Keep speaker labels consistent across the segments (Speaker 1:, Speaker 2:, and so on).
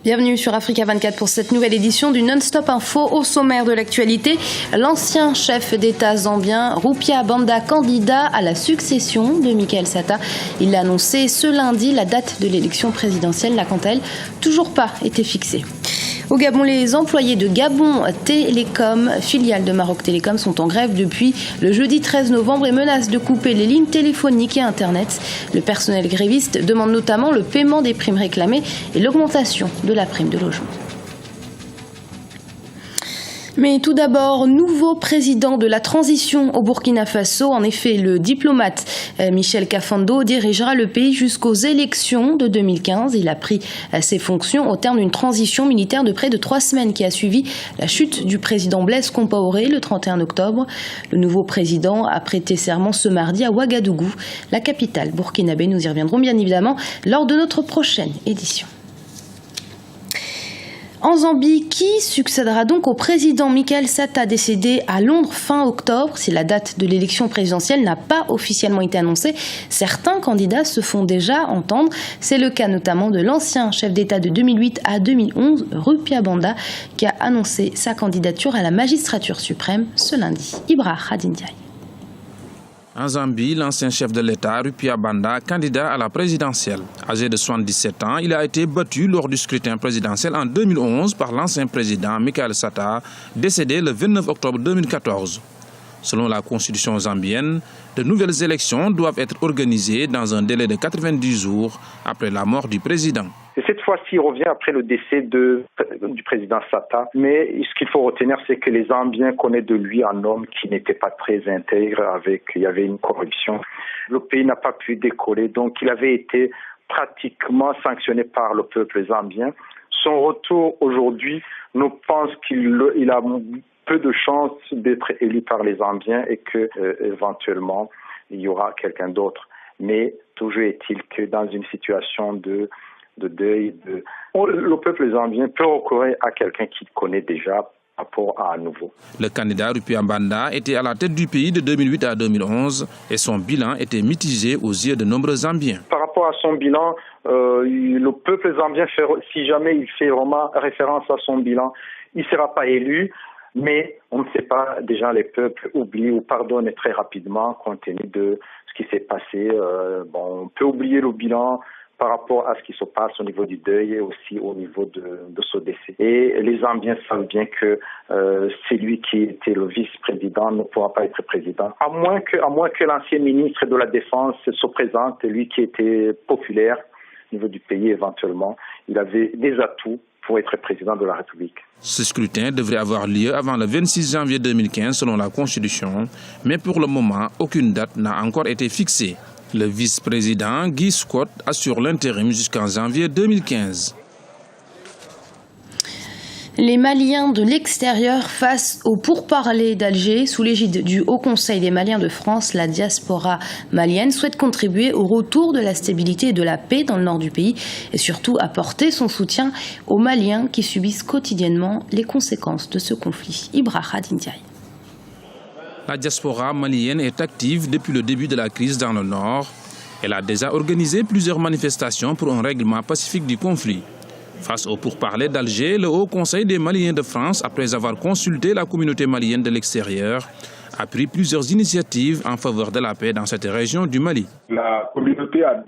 Speaker 1: Bienvenue sur Africa 24 pour cette nouvelle édition du Non-Stop Info. Au sommaire de l'actualité, l'ancien chef d'État zambien Rupia Banda, candidat à la succession de Michael Sata. Il l'a annoncé ce lundi. La date de l'élection présidentielle n'a quant à elle toujours pas été fixée. Au Gabon, les employés de Gabon Télécom, filiale de Maroc Télécom, sont en grève depuis le jeudi 13 novembre et menacent de couper les lignes téléphoniques et Internet. Le personnel gréviste demande notamment le paiement des primes réclamées et l'augmentation de la prime de logement. Mais tout d'abord, nouveau président de la transition au Burkina Faso. En effet, le diplomate Michel Kafando dirigera le pays jusqu'aux élections de 2015. Il a pris ses fonctions au terme d'une transition militaire de près de 3 semaines qui a suivi la chute du président Blaise Compaoré le 31 octobre. Le nouveau président a prêté serment ce mardi à Ouagadougou, la capitale burkinabé. Nous y reviendrons bien évidemment lors de notre prochaine édition. En Zambie, qui succédera donc au président Michael Sata, décédé à Londres fin octobre? Si la date de l'élection présidentielle n'a pas officiellement été annoncée, certains candidats se font déjà entendre. C'est le cas notamment de l'ancien chef d'État de 2008 à 2011, Rupia Banda, qui a annoncé sa candidature à la magistrature suprême ce lundi. Ibra Khadindiaye.
Speaker 2: En Zambie, l'ancien chef de l'État, Rupia Banda, candidat à la présidentielle. Âgé de 77 ans, il a été battu lors du scrutin présidentiel en 2011 par l'ancien président Michael Sata, décédé le 29 octobre 2014. Selon la constitution zambienne, de nouvelles élections doivent être organisées dans un délai de 90 jours après la mort du président.
Speaker 3: Et cette fois-ci, il revient après le décès du président Sata. Mais ce qu'il faut retenir, c'est que les Zambiens connaissent de lui un homme qui n'était pas très intègre, il y avait une corruption. Le pays n'a pas pu décoller, donc il avait été pratiquement sanctionné par le peuple zambien. Son retour aujourd'hui nous pense qu'il a peu de chances d'être élu par les Zambiens et que éventuellement il y aura quelqu'un d'autre. Mais toujours est-il que dans une situation de deuil, le peuple zambien peut recourir à quelqu'un qu'il connaît déjà par rapport à un nouveau.
Speaker 2: Le candidat Rupia Banda était à la tête du pays de 2008 à 2011 et son bilan était mitigé aux yeux de nombreux Zambiens.
Speaker 3: Par rapport à son bilan, le peuple zambien, si jamais il fait vraiment référence à son bilan, il ne sera pas élu. Mais on ne sait pas, déjà les peuples oublient ou pardonnent très rapidement compte tenu de ce qui s'est passé. On peut oublier le bilan par rapport à ce qui se passe au niveau du deuil et aussi au niveau de ce décès. Et les Zambiens savent bien que c'est lui qui était le vice-président ne pourra pas être président. À moins que l'ancien ministre de la Défense se présente, lui qui était populaire au niveau du pays éventuellement, il avait des atouts pour être président de la République.
Speaker 2: Ce scrutin devrait avoir lieu avant le 26 janvier 2015 selon la Constitution, mais pour le moment, aucune date n'a encore été fixée. Le vice-président Guy Scott assure l'intérim jusqu'en janvier 2015.
Speaker 1: Les Maliens de l'extérieur face aux pourparlers d'Alger, sous l'égide du Haut Conseil des Maliens de France, la diaspora malienne souhaite contribuer au retour de la stabilité et de la paix dans le nord du pays et surtout apporter son soutien aux Maliens qui subissent quotidiennement les conséquences de ce conflit. Ibra Khadindiaye.
Speaker 2: La diaspora malienne est active depuis le début de la crise dans le nord. Elle a déjà organisé plusieurs manifestations pour un règlement pacifique du conflit. Face aux pourparlers d'Alger, le Haut Conseil des Maliens de France, après avoir consulté la communauté malienne de l'extérieur, a pris plusieurs initiatives en faveur de la paix dans cette région du Mali.
Speaker 4: La communauté a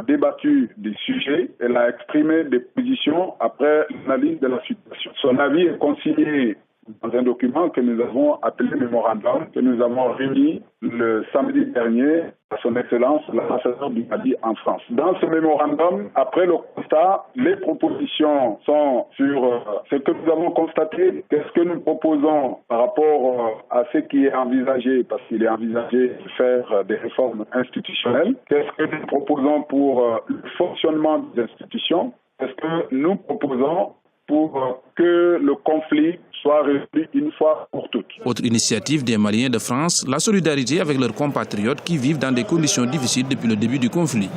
Speaker 4: débattu des sujets, elle a exprimé des positions après l'analyse de la situation. Son avis est consigné dans un document que nous avons appelé mémorandum, que nous avons remis le samedi dernier à son Excellence l'ambassadeur du Mali en France. Dans ce mémorandum, après le constat, les propositions sont sur ce que nous avons constaté, qu'est-ce que nous proposons par rapport à ce qui est envisagé, parce qu'il est envisagé de faire des réformes institutionnelles, qu'est-ce que nous proposons pour le fonctionnement des institutions, qu'est-ce que nous proposons pour que le conflit soit résolu une fois pour toutes.
Speaker 2: Autre initiative des Maliens de France, la solidarité avec leurs compatriotes qui vivent dans des conditions difficiles depuis le début du conflit.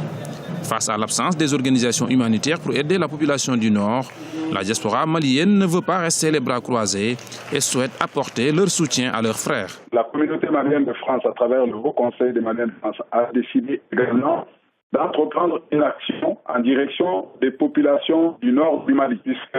Speaker 2: Face à l'absence des organisations humanitaires pour aider la population du Nord, la diaspora malienne ne veut pas rester les bras croisés et souhaite apporter leur soutien à leurs frères.
Speaker 4: La communauté malienne de France, à travers le Haut Conseil des Maliens de France, a décidé également d'entreprendre une action en direction des populations du nord du Mali. Puisque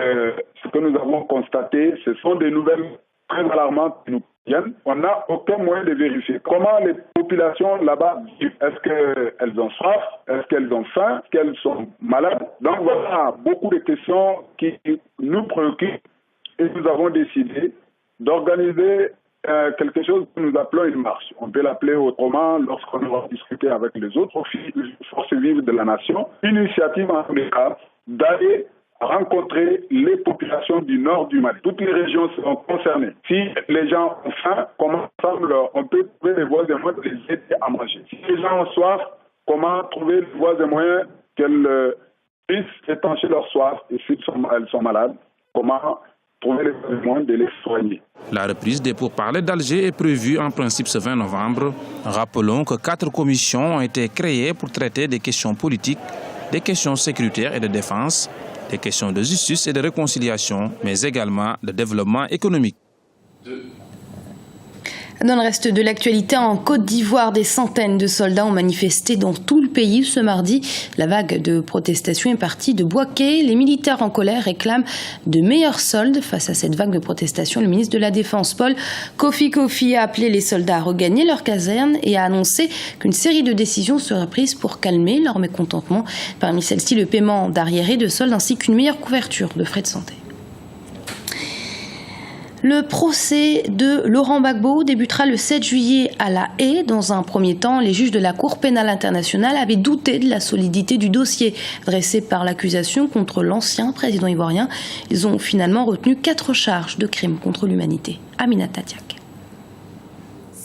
Speaker 4: ce que nous avons constaté, ce sont des nouvelles très alarmantes qui nous viennent. On n'a aucun moyen de vérifier comment les populations là-bas vivent. Est-ce qu'elles ont soif? Est-ce qu'elles ont faim? Est-ce qu'elles sont malades? Donc voilà, beaucoup de questions qui nous préoccupent et nous avons décidé d'organiser quelque chose que nous appelons une marche. On peut l'appeler autrement lorsqu'on va discuter avec les autres forces vives de la nation. Une initiative en tous les cas d'aller rencontrer les populations du nord du Mali. Toutes les régions seront concernées. Si les gens ont faim, comment on peut trouver les voies et moyens de les aider à manger. Si les gens ont soif, comment trouver les voies et moyens qu'elles puissent étancher leur soif et si elles sont malades, comment trouver les moyens de les soigner.
Speaker 2: La reprise des pourparlers d'Alger est prévue en principe ce 20 novembre. Rappelons que 4 commissions ont été créées pour traiter des questions politiques, des questions sécuritaires et de défense, des questions de justice et de réconciliation, mais également de développement économique.
Speaker 1: Dans le reste de l'actualité, en Côte d'Ivoire, des centaines de soldats ont manifesté dans tout le pays ce mardi. La vague de protestation est partie de Bouaké. Les militaires en colère réclament de meilleurs soldes. Face à cette vague de protestation, le ministre de la Défense, Paul Kofi, a appelé les soldats à regagner leur caserne et a annoncé qu'une série de décisions sera prise pour calmer leur mécontentement. Parmi celles-ci, le paiement d'arriérés de soldes ainsi qu'une meilleure couverture de frais de santé. Le procès de Laurent Gbagbo débutera le 7 juillet à La Haye. Dans un premier temps, les juges de la Cour pénale internationale avaient douté de la solidité du dossier dressé par l'accusation contre l'ancien président ivoirien. Ils ont finalement retenu 4 charges de crimes contre l'humanité. Aminata Diak.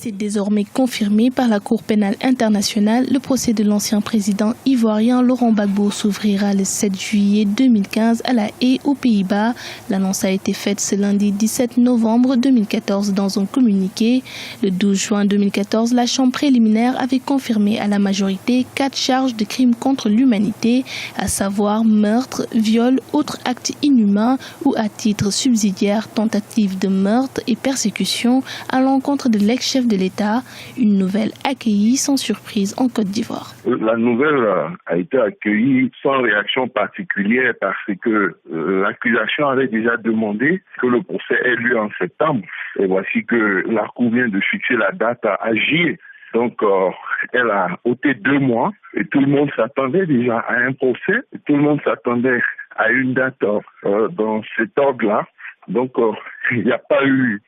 Speaker 5: C'est désormais confirmé par la Cour pénale internationale. Le procès de l'ancien président ivoirien Laurent Gbagbo s'ouvrira le 7 juillet 2015 à La Haye, aux Pays-Bas. L'annonce a été faite ce lundi 17 novembre 2014 dans un communiqué. Le 12 juin 2014, la Chambre préliminaire avait confirmé à la majorité 4 charges de crimes contre l'humanité, à savoir meurtre, viol, autres actes inhumains ou à titre subsidiaire, tentative de meurtre et persécution à l'encontre de l'ex-chef de l'État, une nouvelle accueillie sans surprise en Côte d'Ivoire.
Speaker 6: La nouvelle a été accueillie sans réaction particulière parce que l'accusation avait déjà demandé que le procès ait lieu en septembre. Et voici que la Cour vient de fixer la date à agir. Donc, elle a ôté 2 mois et tout le monde s'attendait déjà à un procès. Et tout le monde s'attendait à une date dans cet ordre-là. Donc, il n'y a pas eu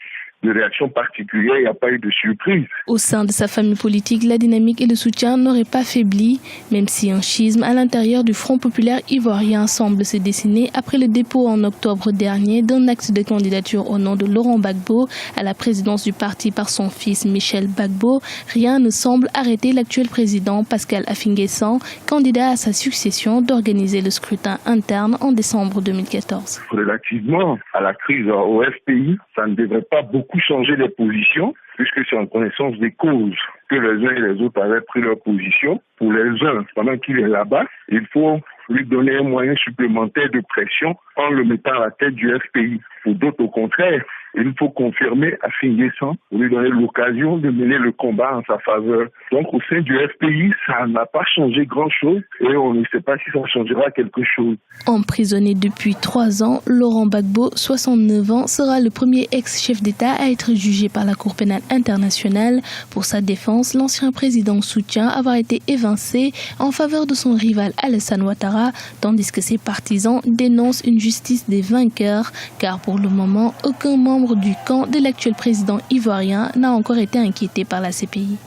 Speaker 6: de réaction particulière, il n'y a pas eu de surprise.
Speaker 5: Au sein de sa famille politique, la dynamique et le soutien n'auraient pas faibli, même si un schisme à l'intérieur du Front populaire ivoirien semble se dessiner après le dépôt en octobre dernier d'un acte de candidature au nom de Laurent Gbagbo à la présidence du parti par son fils Michel Gbagbo. Rien ne semble arrêter l'actuel président Pascal Affi-N'Guessan, candidat à sa succession, d'organiser le scrutin interne en décembre 2014.
Speaker 6: Relativement à la crise au FPI, ça ne devrait pas beaucoup changer les positions, puisque c'est en connaissance des causes que les uns et les autres avaient pris leur position. Pour les uns, pendant qu'il est là-bas, il faut lui donner un moyen supplémentaire de pression en le mettant à la tête du FPI. Pour d'autres, au contraire, il faut confirmer Affi-N'Guessan pour lui donner l'occasion de mener le combat en sa faveur. Donc au sein du FPI, ça n'a pas changé grand-chose et on ne sait pas si ça changera quelque chose.
Speaker 5: Emprisonné depuis 3 ans, Laurent Gbagbo, 69 ans, sera le premier ex-chef d'État à être jugé par la Cour pénale internationale. Pour sa défense, l'ancien président soutient avoir été évincé en faveur de son rival Alassane Ouattara, tandis que ses partisans dénoncent une justice des vainqueurs, car pour le moment, aucun membre du camp de l'actuel président ivoirien n'a encore été inquiété par la CPI.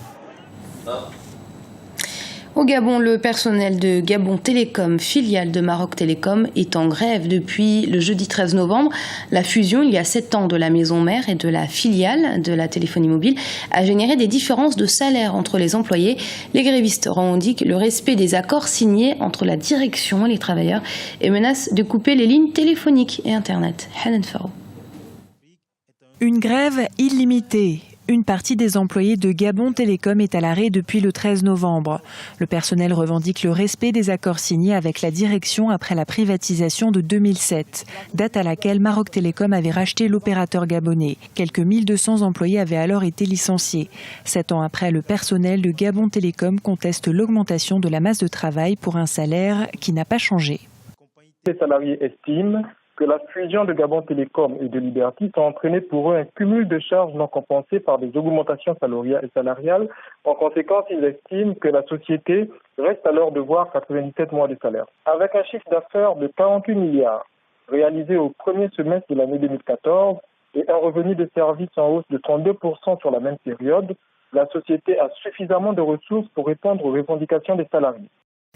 Speaker 1: Au Gabon, le personnel de Gabon Télécom, filiale de Maroc Télécom, est en grève depuis le jeudi 13 novembre. La fusion, il y a 7 ans, de la maison mère et de la filiale de la téléphonie mobile a généré des différences de salaire entre les employés. Les grévistes revendiquent le respect des accords signés entre la direction et les travailleurs et menacent de couper les lignes téléphoniques et Internet. Hanan Faro.
Speaker 7: Une grève illimitée. Une partie des employés de Gabon Télécom est à l'arrêt depuis le 13 novembre. Le personnel revendique le respect des accords signés avec la direction après la privatisation de 2007, date à laquelle Maroc Télécom avait racheté l'opérateur gabonais. Quelques 1200 employés avaient alors été licenciés. 7 ans après, le personnel de Gabon Télécom conteste l'augmentation de la masse de travail pour un salaire qui n'a pas changé.
Speaker 8: Les salariés estiment que la fusion de Gabon Télécom et de Liberty a entraîné pour eux un cumul de charges non compensées par des augmentations salariales. En conséquence, ils estiment que la société reste à leur devoir 97 mois de salaire. Avec un chiffre d'affaires de 48 milliards réalisé au premier semestre de l'année 2014 et un revenu de services en hausse de 32% sur la même période, la société a suffisamment de ressources pour répondre aux revendications des salariés.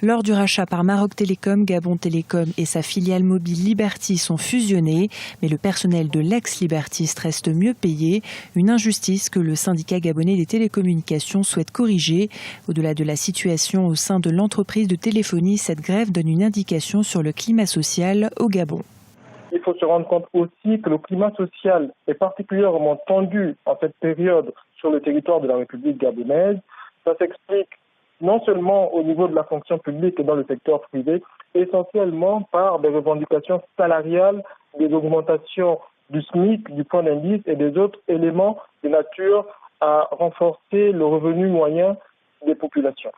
Speaker 7: Lors du rachat par Maroc Télécom, Gabon Télécom et sa filiale mobile Liberty sont fusionnés, mais le personnel de l'ex-Liberty reste mieux payé, une injustice que le syndicat gabonais des télécommunications souhaite corriger. Au-delà de la situation au sein de l'entreprise de téléphonie, cette grève donne une indication sur le climat social au Gabon.
Speaker 8: Il faut se rendre compte aussi que le climat social est particulièrement tendu en cette période sur le territoire de la République gabonaise. Ça s'explique non seulement au niveau de la fonction publique et dans le secteur privé, essentiellement par des revendications salariales, des augmentations du SMIC, du point d'indice et des autres éléments de nature à renforcer le revenu moyen des populations.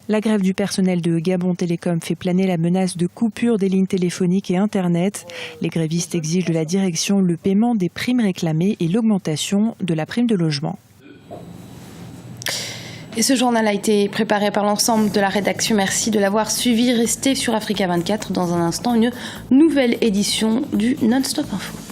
Speaker 7: La grève du personnel de Gabon Télécom fait planer la menace de coupure des lignes téléphoniques et Internet. Les grévistes exigent de la direction le paiement des primes réclamées et l'augmentation de la prime de logement.
Speaker 1: Et ce journal a été préparé par l'ensemble de la rédaction. Merci de l'avoir suivi. Restez sur Africa 24. Dans un instant, une nouvelle édition du Non-Stop Info.